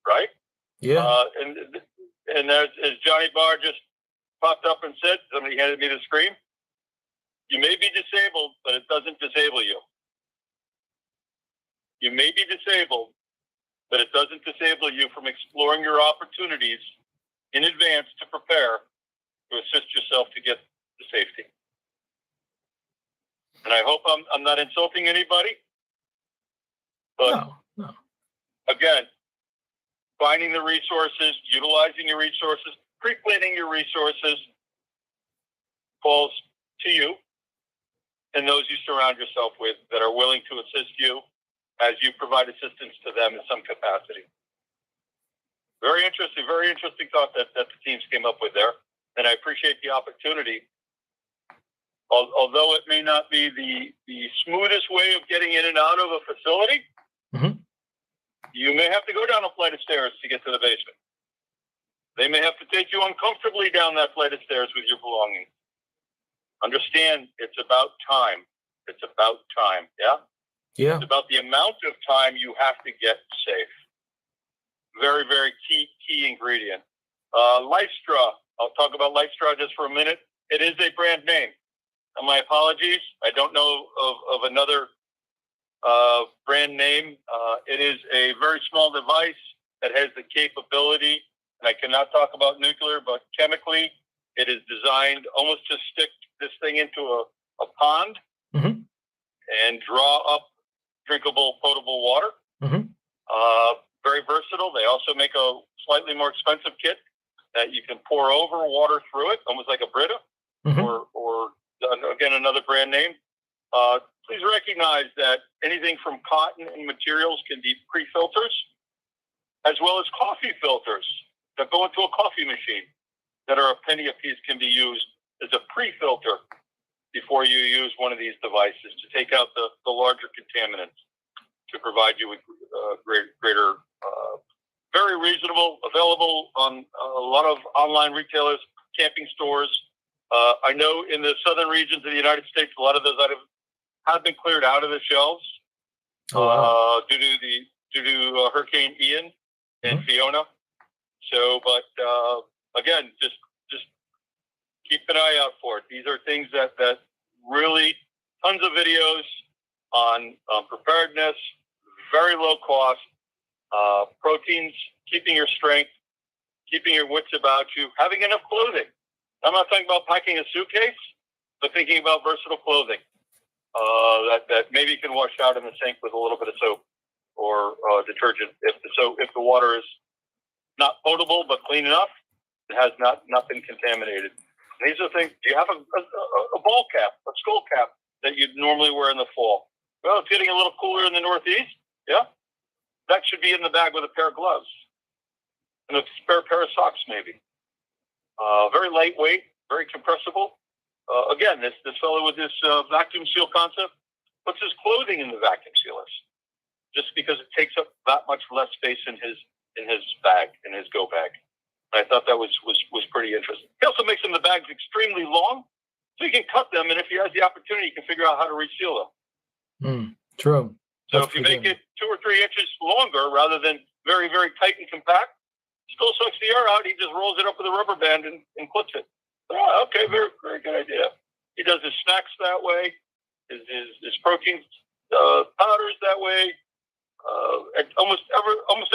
right? Yeah. And as Johnny Barr just popped up and said, somebody handed me the screen, you may be disabled, but it doesn't disable you. You may be disabled, but it doesn't disable you from exploring your opportunities in advance to prepare to assist yourself to get to safety. And I hope I'm not insulting anybody, but No. Again, finding the resources, utilizing your resources, pre-planning your resources falls to you and those you surround yourself with that are willing to assist you as you provide assistance to them in some capacity. Very interesting thought that the teams came up with there, and I appreciate the opportunity. Although it may not be the smoothest way of getting in and out of a facility, you may have to go down a flight of stairs to get to the basement. They may have to take you uncomfortably down that flight of stairs with your belongings. Understand, it's about time. It's about time, yeah? Yeah. It's about the amount of time you have to get safe. Very, very key ingredient. LifeStraw. I'll talk about LifeStraw just for a minute. It is a brand name. my apologies. I don't know of another brand name. It is a very small device that has the capability, and I cannot talk about nuclear, but chemically, it is designed almost to stick this thing into a pond and draw up drinkable, potable water. Very versatile. They also make a slightly more expensive kit that you can pour over water through it, almost like a Brita, or again, another brand name. Please recognize that anything from cotton and materials can be pre-filters, as well as coffee filters that go into a coffee machine that are a penny a piece, can be used as a pre-filter before you use one of these devices to take out the larger contaminants, to provide you with greater, very reasonable, available on a lot of online retailers, camping stores. I know in the southern regions of the United States, a lot of those items have been cleared out of the shelves due to Hurricane Ian and Fiona. So, but again, just keep an eye out for it. These are things that really, tons of videos on preparedness, very low cost, proteins, keeping your strength, keeping your wits about you, having enough clothing. I'm not talking about packing a suitcase, but thinking about versatile clothing that maybe can wash out in the sink with a little bit of soap or detergent. If the water is not potable but clean enough, it has not been contaminated. And these are things. Do you have a ball cap, a skull cap that you'd normally wear in the fall? Well, it's getting a little cooler in the Northeast. Yeah, that should be in the bag with a pair of gloves and a spare pair of socks, maybe. Very lightweight, very compressible. Again, this fellow with this vacuum seal concept puts his clothing in the vacuum sealers, just because it takes up that much less space in his bag, in his go bag. And I thought that was pretty interesting. He also makes them the bags extremely long, so you can cut them, and if he has the opportunity, you can figure out how to reseal them. True. So if you make it 2 or 3 inches longer rather than very, very tight and compact, still sucks the air out. He just rolls it up with a rubber band and clips it. Okay, very, very good idea. He does his snacks that way, his protein powders that way, and almost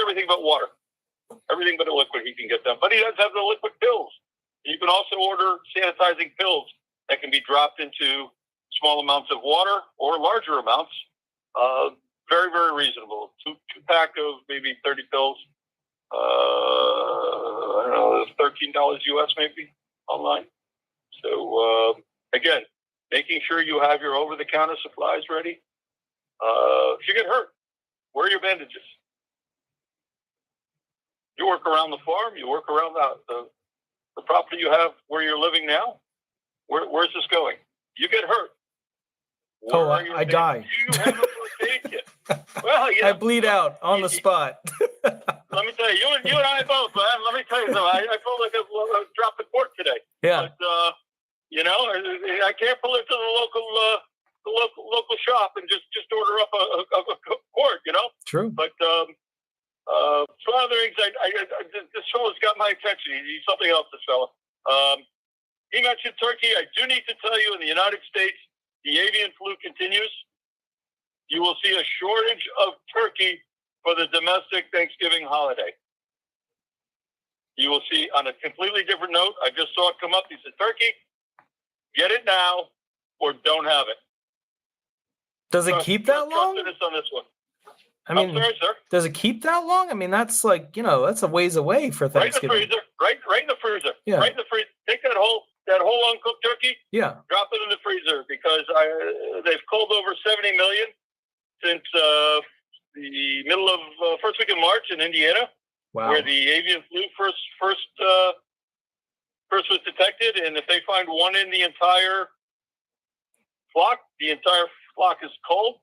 everything but water. Everything but a liquid he can get them. But he does have the liquid pills. You can also order sanitizing pills that can be dropped into small amounts of water or larger amounts. Very, very reasonable. Two pack of maybe 30 pills. I don't know, $13 US maybe online. So again, making sure you have your over-the-counter supplies ready. If you get hurt, wear your bandages. You work around the farm. You work around the property you have where you're living now. Where's this going? You get hurt. I die. Do you have a first aid kit? Well, I bleed out on the spot. Let me tell you, you and I both, man. Let me tell you something. I felt like I dropped the cork today. Yeah. But I can't pull it to the local shop and just order up a quart. True. But some other things. This fellow's got my attention. He's something else. This fella. He mentioned turkey. I do need to tell you, in the United States, the avian flu continues. You will see a shortage of turkey for the domestic Thanksgiving holiday. You will see, on a completely different note, I just saw it come up. He said, turkey, get it now or don't have it. Does it keep that long? Trust us on this one. I mean, I'm sorry, sir. Does it keep that long? I mean, that's like, that's a ways away for Thanksgiving. Right in the freezer. Right in the freezer. Yeah. Right in the freezer. Take that whole uncooked turkey. Yeah. Drop it in the freezer, because they've culled over 70 million since the middle of first week of March in Indiana, where the avian flu first was detected. And if they find one in the entire flock is culled.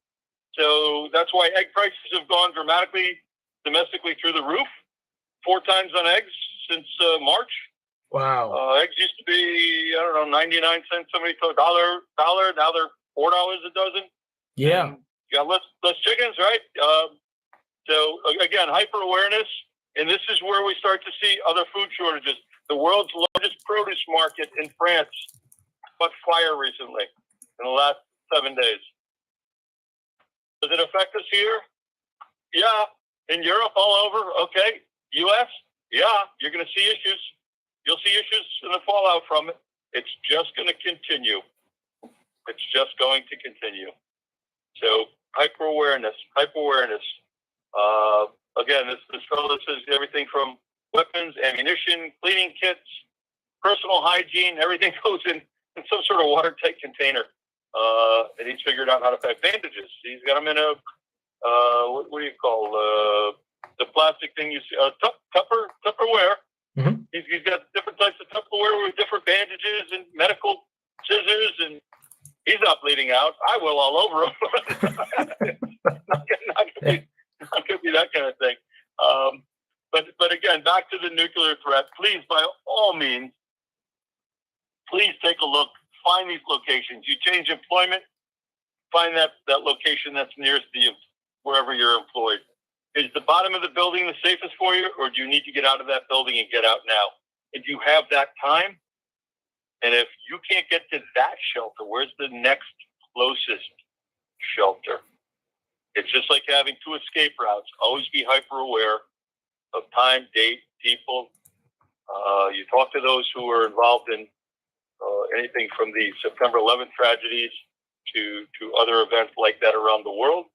So that's why egg prices have gone dramatically domestically through the roof. 4 times on eggs since March. Wow. Eggs used to be, 99 cents. Somebody told $1. Now they're $4 a dozen. Yeah. And you got less chickens, right? So again, hyper awareness, and this is where we start to see other food shortages. The world's largest produce market in France caught fire recently. in the last 7 days. Does it affect us here? Yeah. In Europe, all over? Okay. US? Yeah. You're going to see issues. You'll see issues in the fallout from it. It's just going to continue. It's just going to continue. So hyper-awareness. Again, this fellow says everything from weapons, ammunition, cleaning kits, personal hygiene, everything goes in some sort of watertight container. And he's figured out how to pack bandages. He's got them in a, what do you call, the plastic thing you see, Tupperware. Mm-hmm. He's got different types of Tupperware with different bandages and medical scissors, and he's not bleeding out. I will all over him. not gonna be that kind of thing. But again, back to the nuclear threat. Please, by all means, please take a look. Find these locations. You change employment, find that location that's nearest to you, wherever you're employed. Is the bottom of the building the safest for you, or do you need to get out of that building and get out now? If you have that time, and if you can't get to that shelter, where's the next closest shelter? It's just like having 2 escape routes. Always be hyper aware of time, date, people. You talk to those who are involved in anything from the September 11th tragedies to other events like that around the world.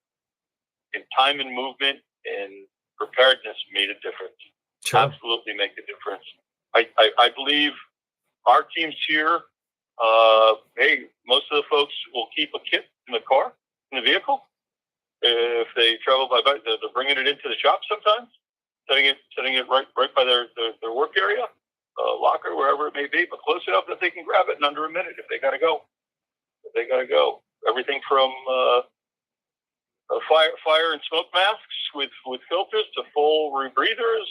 And time and movement and preparedness made a difference. Sure. Absolutely make a difference. I believe our teams here, hey, most of the folks will keep a kit in the car, in the vehicle. If they travel by bike, they're bringing it into the shop sometimes, setting it right by their work area, locker, wherever it may be, but close enough that they can grab it in under a minute if they got to go. Everything from fire and smoke masks with filters to full rebreathers.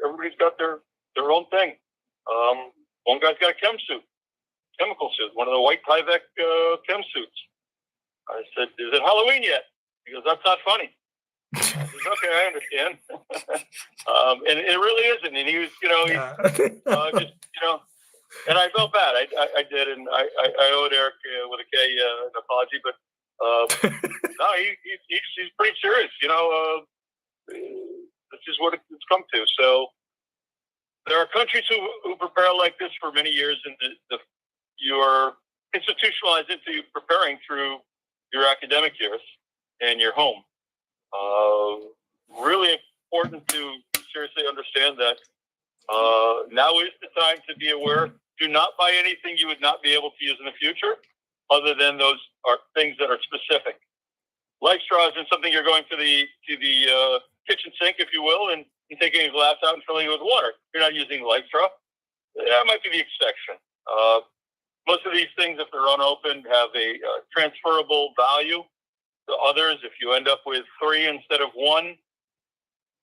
Everybody's got their own thing. One guy's got a chemical suit, one of the white Tyvek chem suits. I said, "Is it Halloween yet?" He goes, "That's not funny." I said, "Okay, I understand." And it really isn't. And he was, just, and I felt bad. I did, and I owed Eric with a K an apology, but no, he's pretty serious. This is what it's come to. So there are countries who prepare like this for many years, and you're institutionalized into preparing through your academic years and your home. Really important to seriously understand that now is the time to be aware. Do not buy anything you would not be able to use in the future, other than those are things that are specific. Life straws isn't something you're going to the kitchen sink, if you will, and taking a glass out and filling it with water. You're not using life straw. That might be the exception. Most of these things, if they're unopened, have a transferable value to others. If you end up with 3 instead of 1,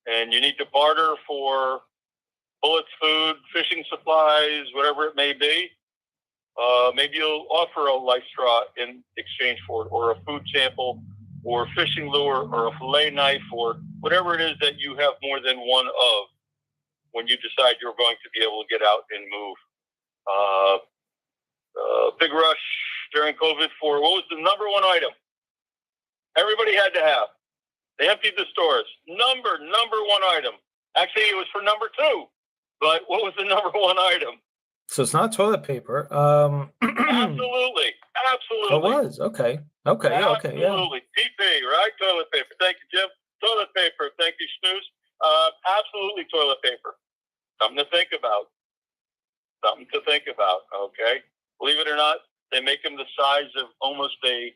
and you need to barter for bullets, food, fishing supplies, whatever it may be, maybe you'll offer a life straw in exchange for it, or a food sample, or a fishing lure, or a fillet knife, or whatever it is that you have more than one of when you decide you're going to be able to get out and move. Big rush during COVID for what was the number 1 item everybody had to have? They emptied the stores. Number 1 item. Actually, it was for number 2. But what was the number 1 item? So it's not toilet paper. Absolutely. It was. Okay. Absolutely. Yeah. PP, right? Toilet paper. Thank you, Jim. Toilet paper. Thank you, Snooze. Absolutely toilet paper. Something to think about. Okay? Believe it or not, they make them the size of almost a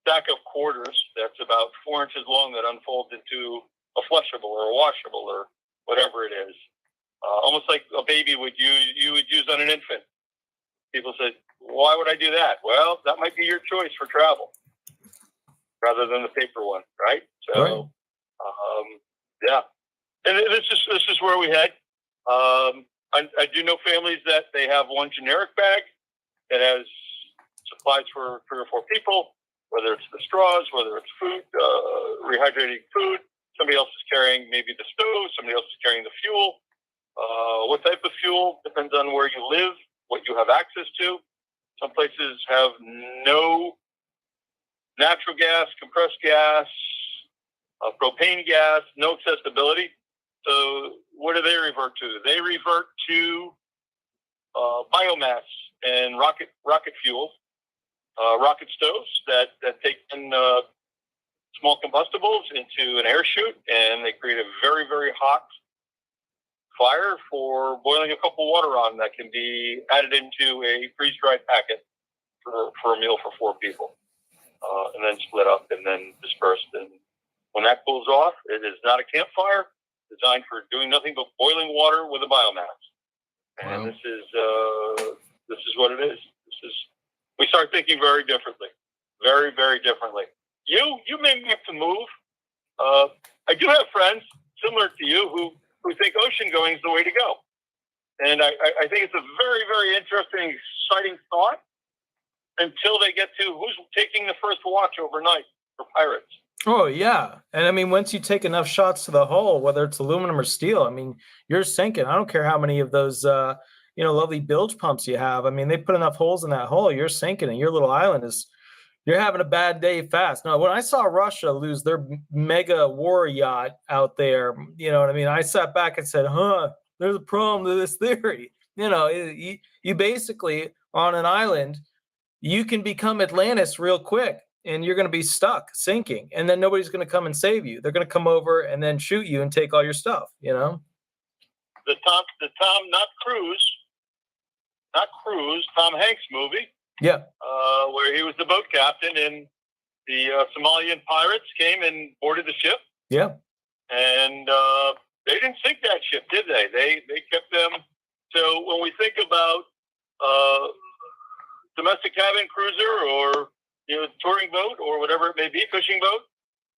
stack of quarters that's about 4 inches long that unfolds into a flushable or a washable or whatever it is. Almost like a baby you would use on an infant. People say, "Why would I do that?" Well, that might be your choice for travel rather than the paper one, right? So, yeah. And this is where we head. I do know families that they have one generic bag that has supplies for 3 or 4 people, whether it's the straws, whether it's food, rehydrating food. Somebody else is carrying maybe the stove. Somebody else is carrying the fuel. What type of fuel depends on where you live, what you have access to. Some places have no natural gas, compressed gas, propane gas, no accessibility. So what do they revert to? They revert to biomass and rocket fuel, rocket stoves that take in small combustibles into an air chute, and they create a very, very hot fire for boiling a cup of water on that can be added into a freeze-dried packet for a meal for 4 people, and then split up and then dispersed. And when that cools off, it is not a campfire designed for doing nothing but boiling water with a biomass. And Wow. this is what it is. We start thinking very differently, very, very differently. You may have to move. I do have friends similar to you who think ocean going is the way to go. And I think it's a very, very interesting, exciting thought until they get to who's taking the first watch overnight for pirates. Oh yeah, and I mean, once you take enough shots to the hull, whether it's aluminum or steel, I mean, you're sinking. I don't care how many of those, lovely bilge pumps you have. I mean, they put enough holes in that hull, you're sinking, and your little island you're having a bad day fast. Now, when I saw Russia lose their mega war yacht out there, you know what I mean? I sat back and said, there's a problem to this theory. You know, you basically, on an island, you can become Atlantis real quick. And you're going to be stuck sinking, and then nobody's going to come and save you. They're going to come over and then shoot you and take all your stuff. You know, the Tom Tom Hanks movie. Yeah. Where he was the boat captain, and the Somalian pirates came and boarded the ship. Yeah. And they didn't sink that ship, did they? They kept them. So when we think about domestic cabin cruiser or touring boat or whatever it may be, fishing boat,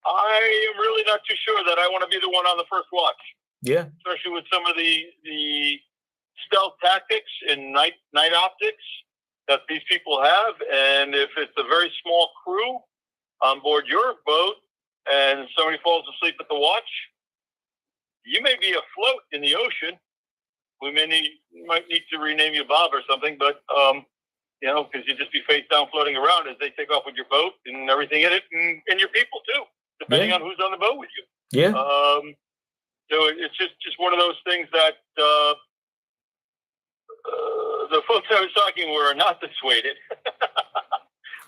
I am really not too sure that I want to be the one on the first watch. Yeah. Especially with some of the stealth tactics and night optics that these people have. And if it's a very small crew on board your boat and somebody falls asleep at the watch, you may be afloat in the ocean. We might need to rename you Bob or something, but because you'd just be face down floating around as they take off with your boat and everything in it, and your people too, depending on who's on the boat with you. Yeah. So it's just one of those things that the folks I was talking were not dissuaded.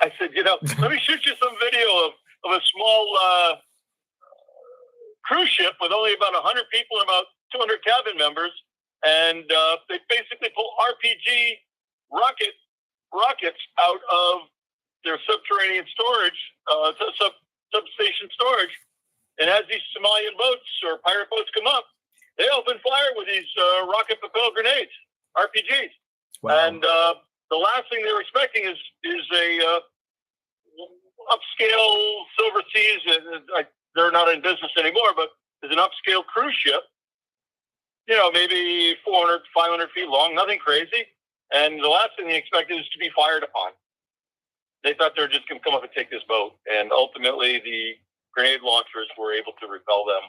I said, let me shoot you some video of a small cruise ship with only about 100 people and about 200 cabin members, and they basically pull RPG rockets out of their subterranean storage, substation storage, and as these Somalian boats or pirate boats come up, they open fire with these rocket propelled grenades, RPGs. Wow. And the last thing they were expecting is a upscale Silver Seas. They're not in business anymore, but is an upscale cruise ship. Maybe 400, 500 feet long, nothing crazy. And the last thing they expected is to be fired upon. They thought they were just going to come up and take this boat. And ultimately, the grenade launchers were able to repel them.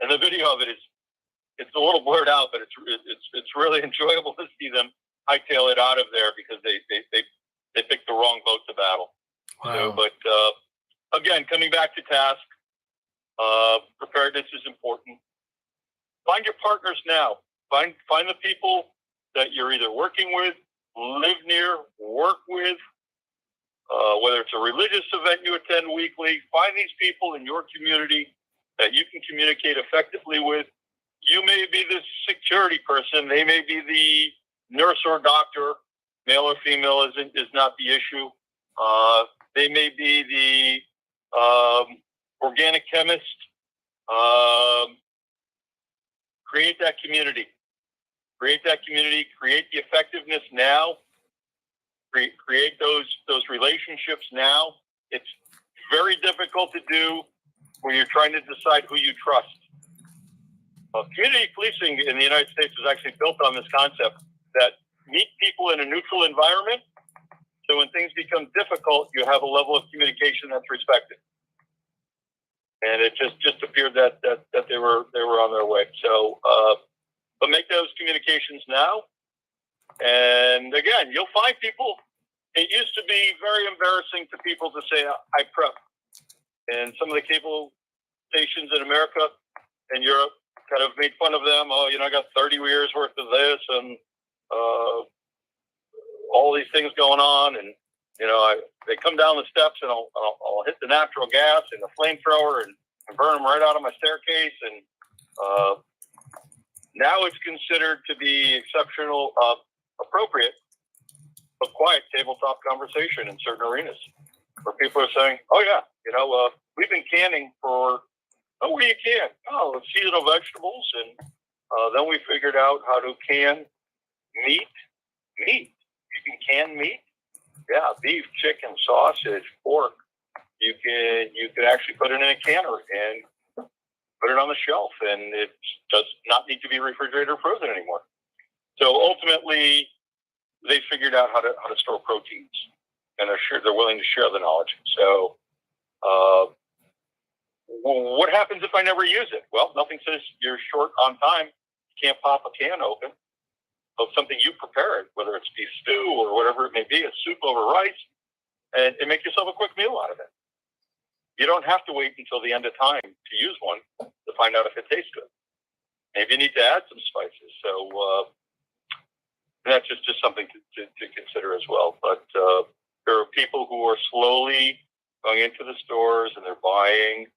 And the video of it's a little blurred out, but it's really enjoyable to see them hightail it out of there because they picked the wrong boat to battle. Wow. So, but again, coming back to task, preparedness is important. Find your partners now. Find the people that you're either working with, live near, work with, whether it's a religious event you attend weekly. Find these people in your community that you can communicate effectively with. You may be the security person. They may be the nurse or doctor. Male or female is not the issue. They may be the organic chemist. Create that community. Create the effectiveness now. Create those relationships now. It's very difficult to do when you're trying to decide who you trust. Community policing in the United States was actually built on this concept that meet people in a neutral environment. So when things become difficult, you have a level of communication that's respected. And it just appeared that they were on their way. So, but make those communications now. And again, you'll find people it used to be very embarrassing to people to say, I prep. And some of the cable stations in America and Europe kind of made fun of them. Oh, I got 30 years worth of this and all these things going on. And, they come down the steps and I'll hit the natural gas and the flamethrower and burn them right out of my staircase. And now it's considered to be exceptional, appropriate, but quiet tabletop conversation in certain arenas where people are saying, oh, yeah, we've been canning for, what do you can? Oh, seasonal vegetables. And then we figured out how to can meat. You can can meat. Yeah, beef, chicken, sausage, pork. You can actually put it in a canner and put it on the shelf, and it does not need to be refrigerated or frozen anymore. So ultimately, they figured out how to store proteins, and they're willing to share the knowledge. So, what happens if I never use it? Well, nothing says you're short on time. You can't pop a can open of something you prepared, whether it's beef stew or whatever it may be, a soup over rice, and make yourself a quick meal out of it. You don't have to wait until the end of time to use one to find out if it tastes good. Maybe you need to add some spices. So that's just something to consider as well. But there are people who are slowly going into the stores and they're buying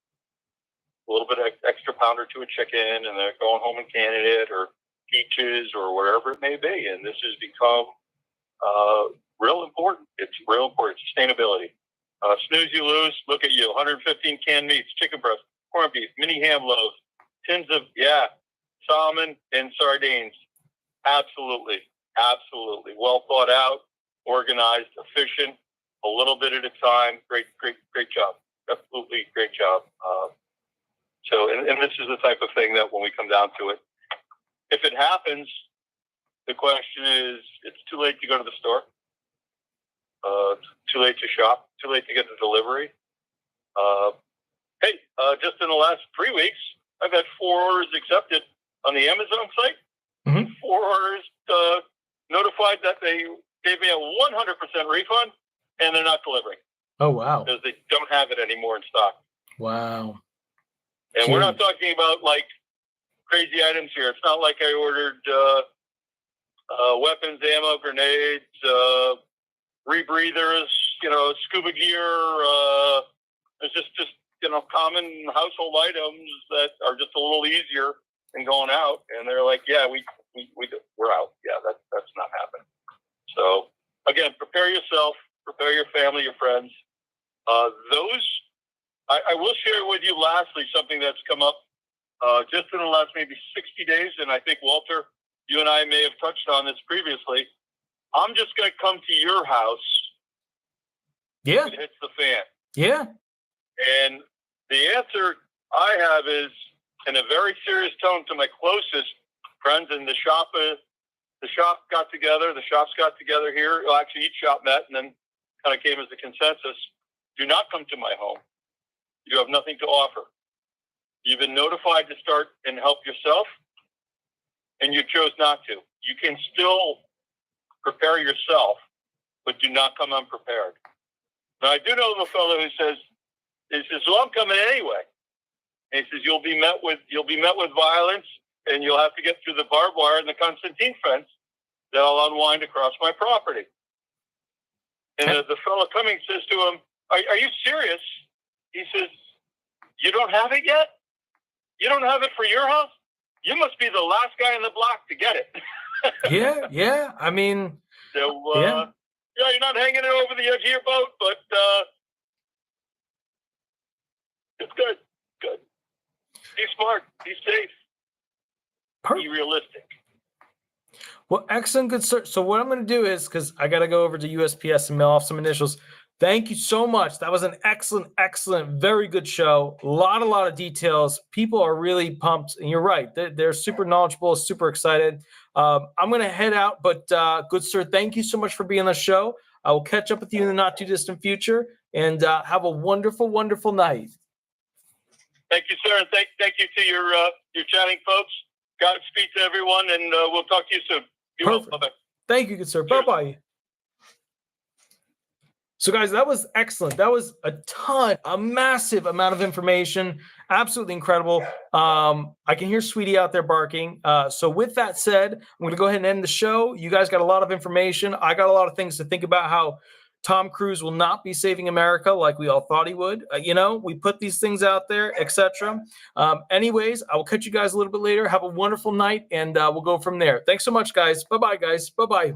a little bit of extra pound or two of chicken, and they're going home and canning it, or peaches, or whatever it may be. And this has become real important. It's real important. Sustainability. Snooze, you lose. Look at you. 115 canned meats, chicken breast, corned beef, mini ham loaves, tins of, salmon and sardines. Absolutely. Well thought out, organized, efficient, a little bit at a time. Great job. Absolutely great job. And this is the type of thing that when we come down to it, if it happens, the question is, it's too late to go to the store. Too late to shop. Too late to get the delivery. Just in the last 3 weeks, I've had 4 orders accepted on the Amazon site. Mm-hmm. 4 orders notified that they gave me a 100% refund, and they're not delivering. Oh, wow. Because they don't have it anymore in stock. Wow. And we're not talking about like crazy items here. It's not like I ordered weapons, ammo, grenades, rebreathers, scuba gear. It's just common household items that are just a little easier than going out. And they're like, yeah, we're out. Yeah, that's not happening. So again, prepare yourself, prepare your family, your friends. I will share with you lastly something that's come up just in the last maybe 60 days, and I think, Walter, you and I may have touched on this previously. I'm just going to come to your house. Yeah. If it hits the fan. Yeah. And the answer I have is in a very serious tone to my closest friends, and the shops got together here. Well, actually, each shop met and then kind of came as a consensus. Do not come to my home. You have nothing to offer. You've been notified to start and help yourself, and you chose not to. You can still prepare yourself, but do not come unprepared. Now, I do know of a fellow who says, well, I'm coming anyway. And he says, you'll be met with violence, and you'll have to get through the barbed wire and the Constantine fence that'll unwind across my property. And the fellow coming says to him, are you serious? He says, you don't have it yet? You don't have it for your house? You must be the last guy in the block to get it. Yeah. I mean, so, you're not hanging it over the edge of your boat, but it's good. Be smart. Be safe. Be realistic. Well, excellent, good sir. So what I'm going to do is, because I got to go over to USPS and mail off some initials. Thank you so much. That was an excellent, very good show. A lot of details. People are really pumped. And you're right. They're super knowledgeable, super excited. I'm going to head out, but good sir, thank you so much for being on the show. I will catch up with you in the not too distant future, and have a wonderful, wonderful night. Thank you, sir. And thank you to your chatting folks. Godspeed to everyone, and we'll talk to you soon. Perfect. Bye-bye. Thank you, good sir. Cheers. Bye-bye. So guys, that was excellent. That was a massive amount of information. Absolutely incredible. I can hear Sweetie out there barking. So with that said, I'm going to go ahead and end the show. You guys got a lot of information. I got a lot of things to think about, how Tom Cruise will not be saving America like we all thought he would. We put these things out there, etc. Anyways, I will catch you guys a little bit later. Have a wonderful night, and we'll go from there. Thanks so much, guys. Bye-bye, guys. Bye-bye.